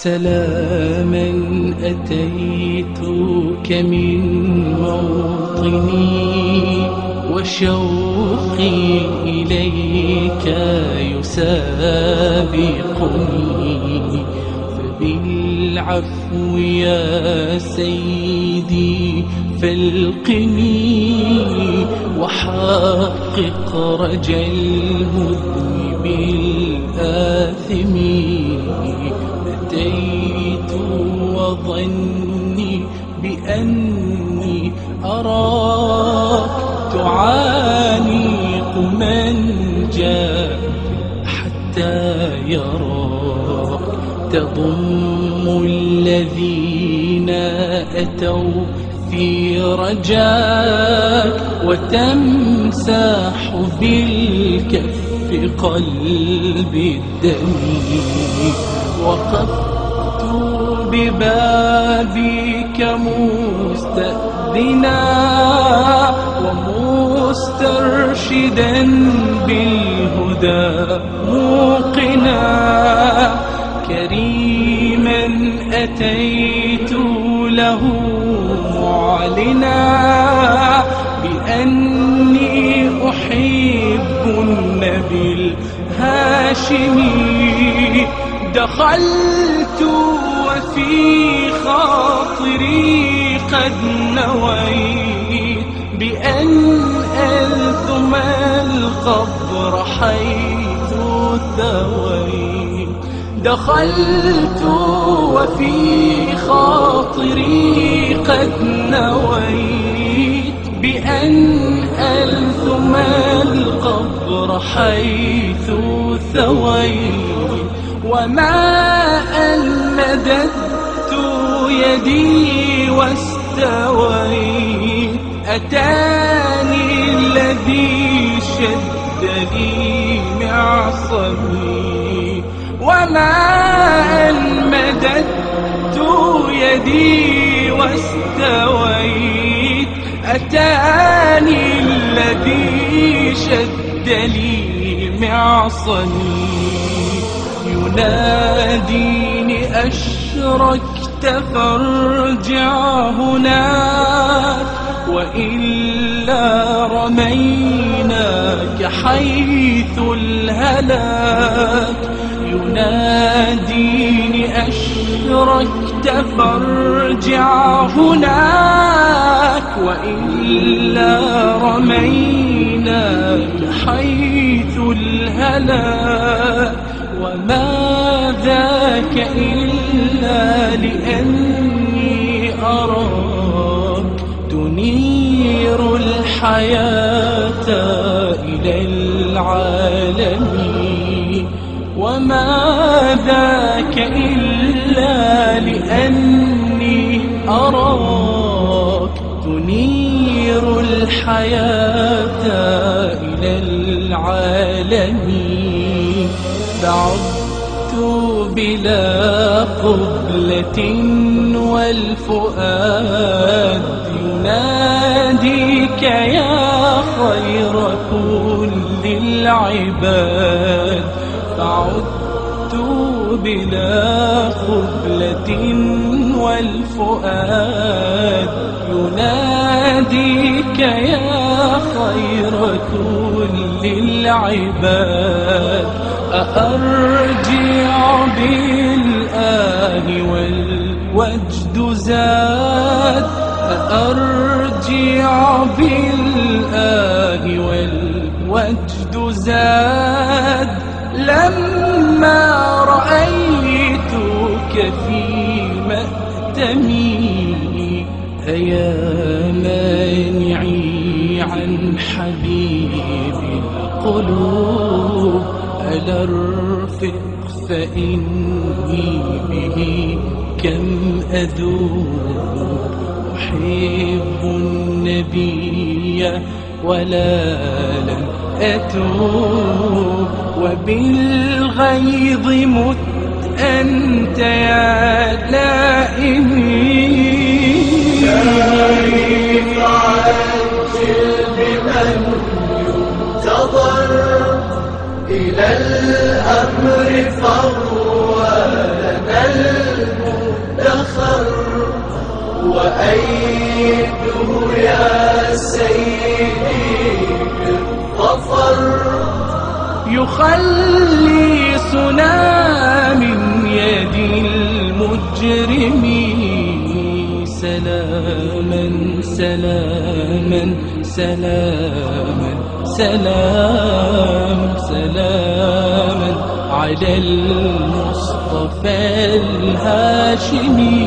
سلاما أتيتك من موطني وشوقي إليك يسابقني، فبالعفو يا سيدي فالقني وحقق رجا المذنب الآثم. أتيت وظني بأني أراك تعانق من جاء حتى يراك، تضم الذين أتوا في رجاك وتمسح بالكف قلب الدمي. وقفت ببابك مستأذنا ومسترشدا بالهدى موقنا، كريما أتيت له معلنا بأني أحب النبي الهاشمي. دخلت وفي خاطري قد نويت بأن ألثم القبر حيث ثويت. دخلت وفي خاطري قد نويت بأن ألثم القبر حيث ثويت. وما أن مددت يدي واستويت أتاني الذي شد لي معصمي. وما أن مددت يدي واستويت أتاني الذي شد لي معصمي. يناديني أشركت فارجع هناك وإلا رميناك حيث الهلاك. يناديني أشركت فارجع هناك وإلا رميناك حيث الهلاك. وما ذاك إلا لأني أراك تنير الحياة إلى العالمين. وما ذاك إلا لأني أراك تنير الحياة إلى العالمين. بعدت بلا قبلة والفؤاد يناديك يا خير كل العباد. بعدت بلا قبلة والفؤاد يناديك يا خير كل العباد. أأرجع بالآه والوجد زاد. أأرجع بالآه والوجد زاد لما رأيتك في مأتمي. أيا مانعي عن حبيب القلوب ألا ارفق فإني به كم أذوب. أحب النبي ولا لم أتوب وبالغيظ مت أنت يا لائمي. شايف عجل بمن ينتظر إلى الأمر فهو لنا ادخر وأيده يا سيدي بالظفر يخلصنا من يد المجرم سلاما سلاما سلاما سلام سلاما على المصطفى الهاشمي